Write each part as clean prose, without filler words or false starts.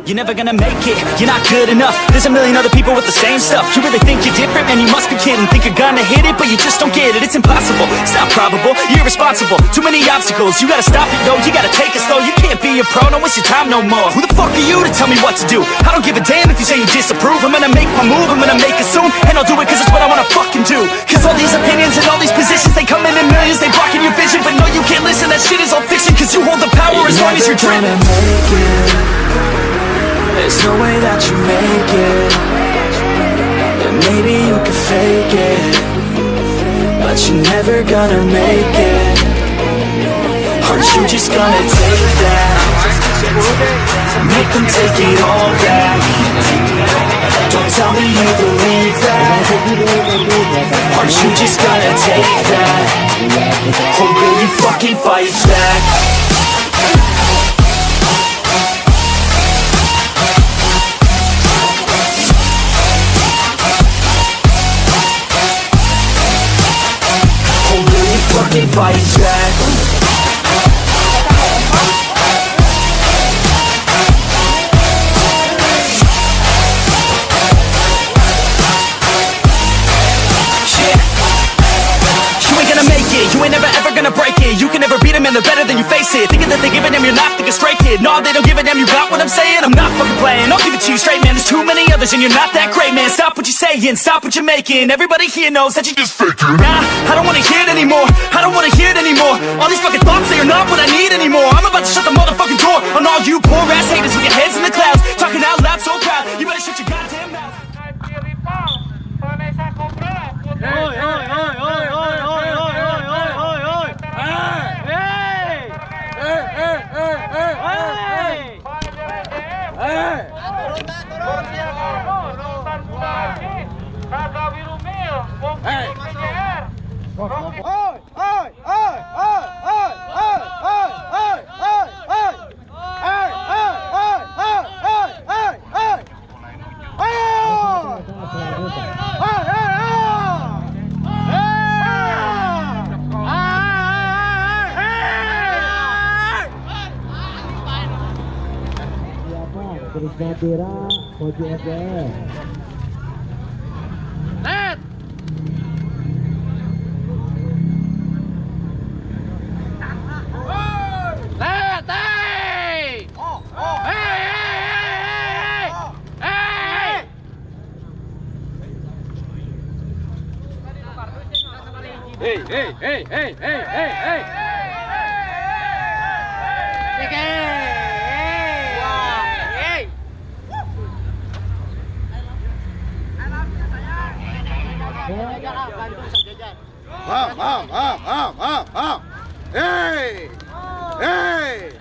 You're never gonna make it, you're not good enough. There's a million other people with the same stuff. You really think you're different, man, you must be kidding. Think you're gonna hit it, but you just don't get it. It's impossible, it's not probable, you're irresponsible. Too many obstacles, you gotta stop it, yo. You gotta take it slow, you can't be a pro. Don't waste your time no more. Who the fuck are you to tell me what to do? I don't give a damn if you say you disapprove. I'm gonna make my move, I'm gonna make it soon. And I'll do it cause it's what I wanna fucking do. Cause all these opinions and all these positions, they come in millions, they blocking your vision. But no, you can't listen, that shit is all fiction. Cause you hold the power as long as you're dreaming. There's no way that you make it. And maybe you could fake it, but you're never gonna make it. Aren't you just gonna take that? Make them take it all back. Don't tell me you believe that. Aren't you just gonna take that? Or will you fucking fight back? Fight back. You ain't never ever gonna break it. You can never beat them and they're better than you face it. Thinking that they give a damn, you're not thinking straight, kid. No, they don't give a damn, you got what I'm saying? I'm not fucking playing, I'll give it to you straight, man. There's too many others and you're not that great, man. Stop what you're saying, stop what you're making. Everybody here knows that you just faking. Nah, I don't wanna hear it anymore, I don't wanna hear it anymore. All these fucking thoughts, they are not what I need anymore. I'm about to shut the motherfucking door on all you poor ass haters with your heads in the clouds, talking out loud so proud. You better shut your goddamn mouth. Terus Natira, Moji FDF. Let! Let! Hey! Hey!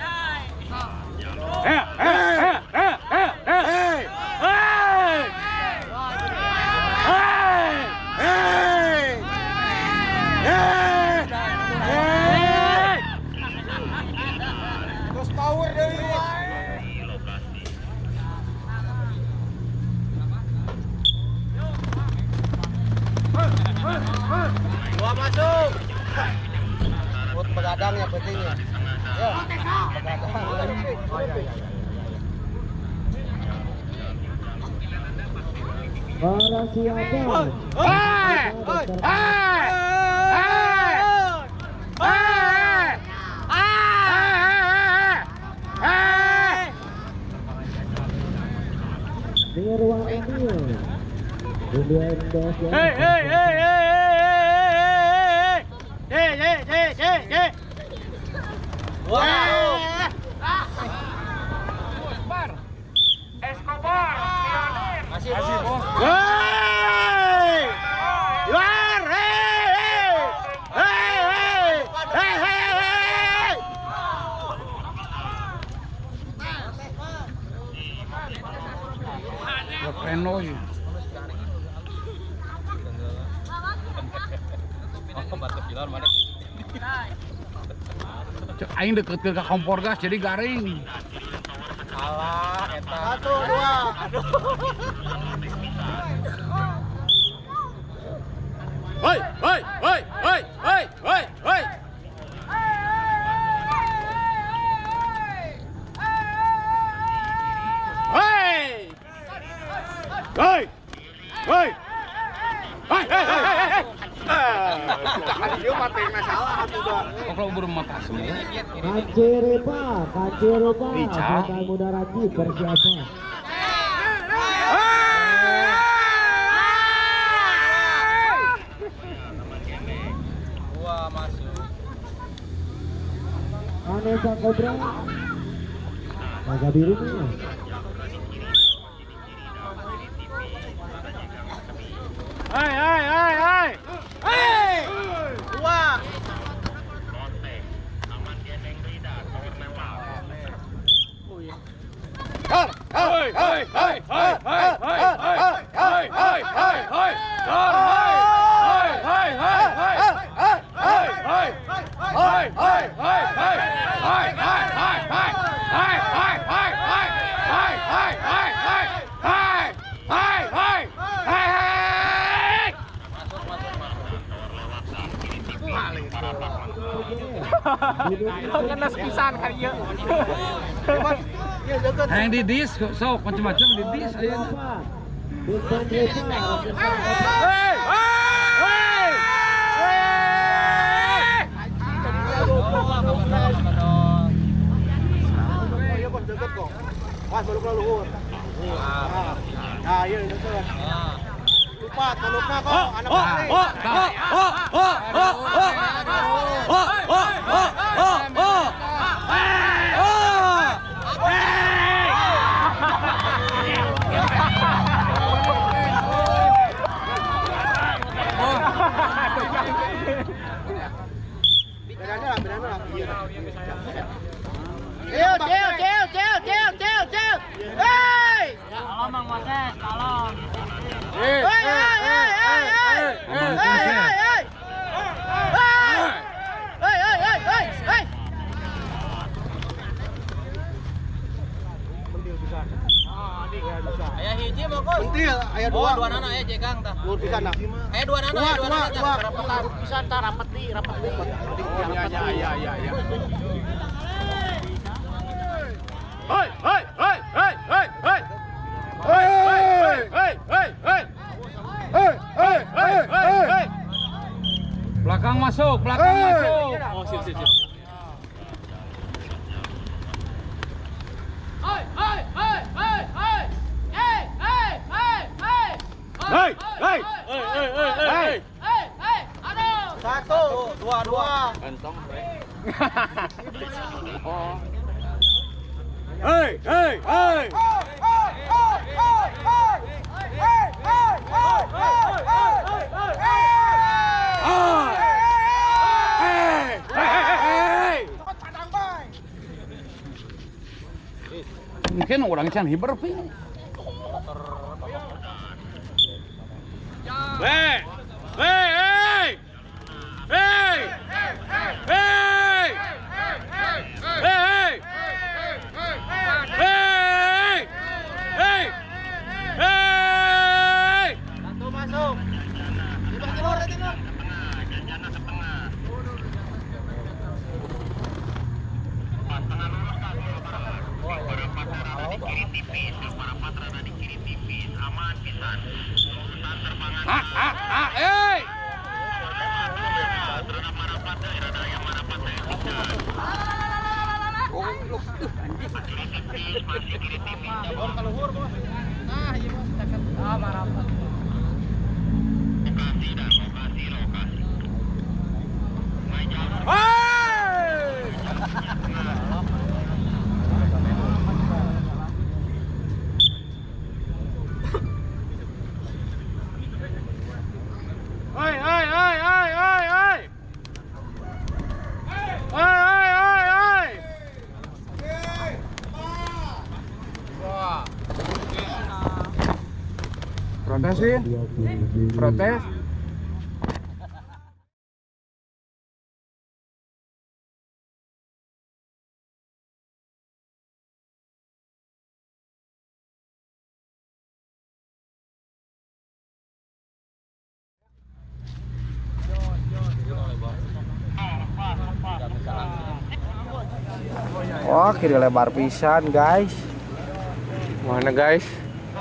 Dua masuk. Buat begadang yang penting ya. Ya. Begadang. Oh iya. Para siapa? Di ruang ini. Escobar, Masih bos. Penoy. Cek aing deket ke kompor gas jadi garing. Alah, eta. 1, 2. Aduh. Hoi. Hei! Hei! Hei, hei, hei, hei! Dia mati masalah atuh. Kalau burung mata semua. Kacirupa, pemain muda Rajib persiapan. Wah, masuk. Vanessa Cobra. Naga birunya. Hei, hei, hei, hei! Hei! Wah. Hei, hei, hei, hei, hei, hei, hei, hei, hei, hei! Kena sepisan kali ya. Yang di dis, sok macam-macam di dis aja. Hei! Hei! Nah, iya itu. Lupa, tolongnya kok anak bedanya lah. Cil. Hei! Tolong Bang Moses, tolong. Hei! Ayah hiji mah kok. Pentil, aya dua. Oh, dua nana aya jegang tah. Lur pisan nah. Dua nana, dua nana. Dua. Rapat pisan tah, rapat di. Ya. Hei, hei, hei, hei, hei, hei. Hei. Belakang masuk. Oh, siap. Hei. Satu, dua. Hei. Mungkin orang can hiber pi. Satu masuk. Timur. Protes. Wah, kiri lebar pisan, guys. Mana guys?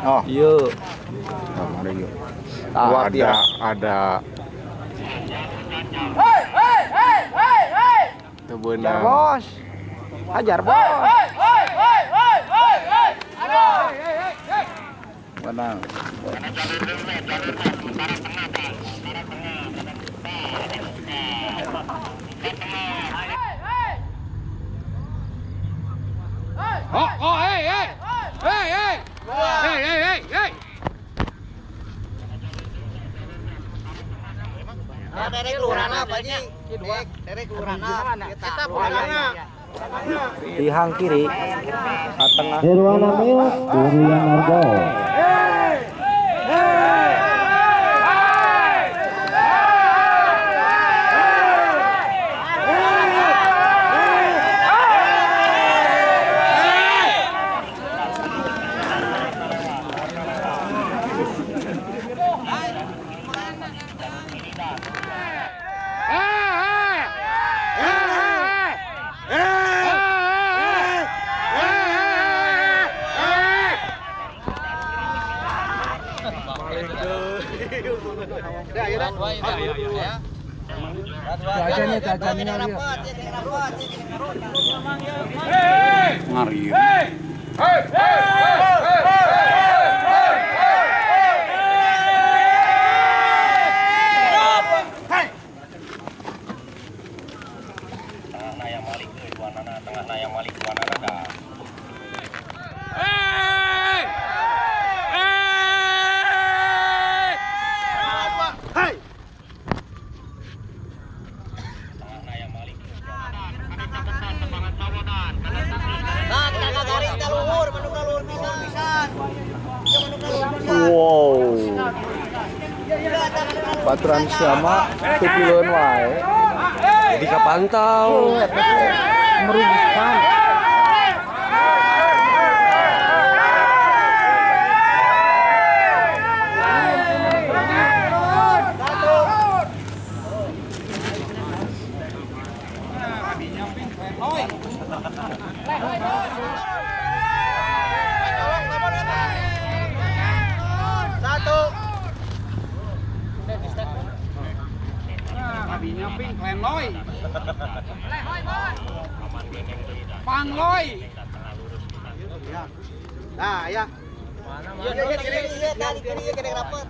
Oh, Iya. mari yuk. Kuat ya. Ada Hajar benar. bos. Hajar bos. Menang. Dari kelurahan apa Ji? Dari kelurahan apa? Kita pulangnya. Tihang kiri. Tengah. Nirwana Milk, Durian Nargo. Ngari. Nah, kita garing kita luhur, menunggu luhur pisan. Wow. Baturan sama tupileun wae. Jadi kapantau. Merugikan. Satu. Abinya ping klen loy. Pang loy. Nah, ya. Iya, kiri tadi kiri kena rapat.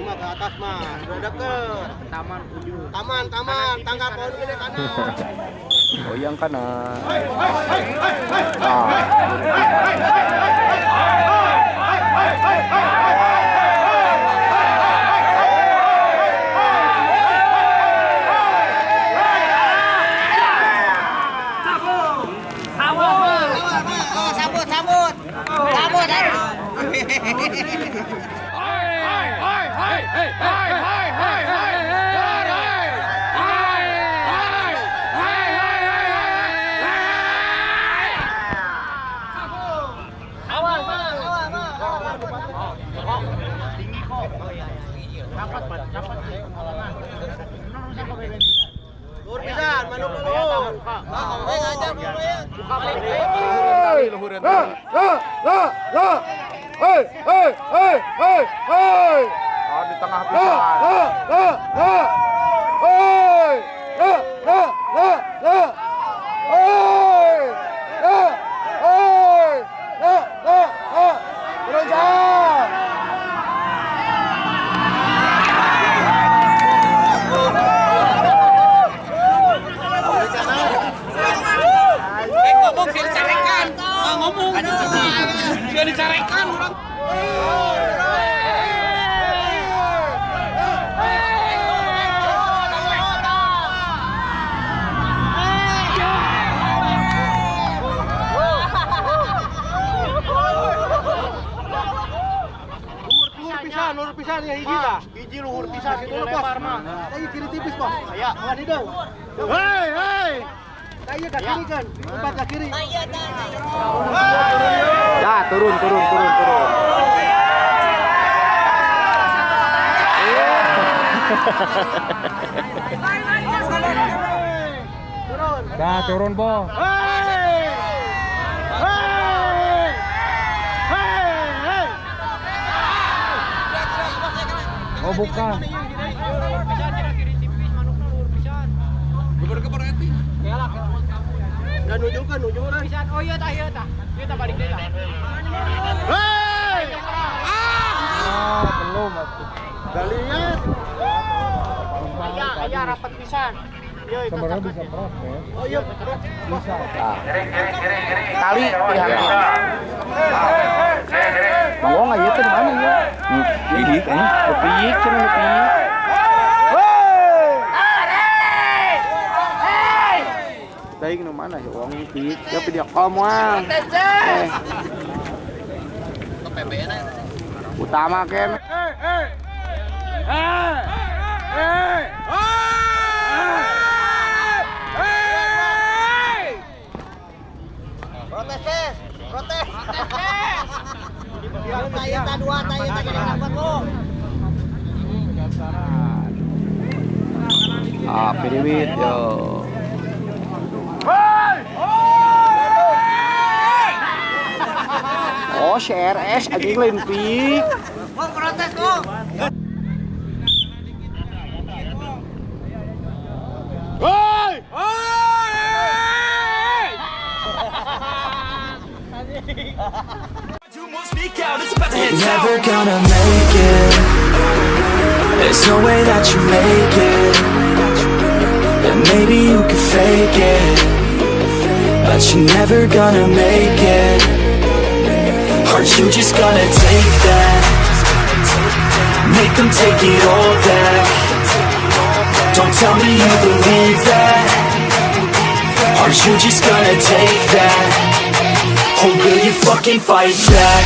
Ke atas mah, udah deket. Taman, tangga pohon gede kanan. Goyang kanan. Sambut. Luhur pisan, manuk luhur. Aja dulu ya. Oh, di tengah pisan. Ngomong sih dicarekan. Ngomong. Dia dicarekan. luhur pisan situ lempar mah. Kayu kiri tipis, Bos. Aya. Wadi dong. Hei. Kayu ke kiri kan. Umpat ke kiri. Ya, turun. Turun. Dah, turun, Po. Hei. Oh, bukan. Dan nuju orang. Oh iya tah. Kita balik deui tah. Hei. Belum. Gak lihat. Aya rapat pisan. Yo itu. Sebenarnya bisa protes. Oh iya. Bisa. Tali pihak. Mau nggak ya? Di mana ya? Ini kan. Lebih, cuma lebih. Daing nu mana ya uang pik. Ya video call moal. Utama kan. Protes. Tayeta dua, tayeta jadi dapat lo. Ah, piriwit yo. Oh, CRS anjing lain pik. Kok protes kok? Hei. Two more speak out, it's about to head south. Never gonna make it. There's no way that you make it. And maybe you could fake it, but you're never gonna make it. Are you just gonna take that? Make them take it all back. Don't tell me you believe that. Are you just gonna take that? Or will you fucking fight back?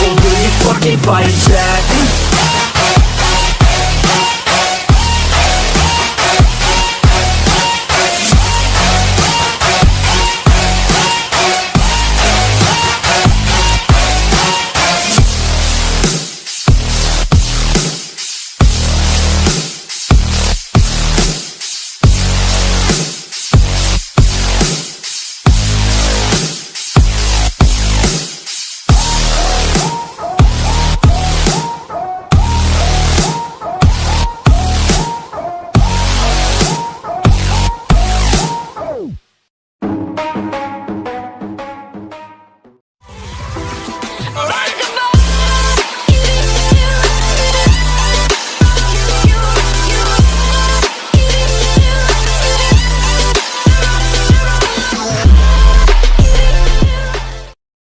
Or will you fucking fight back?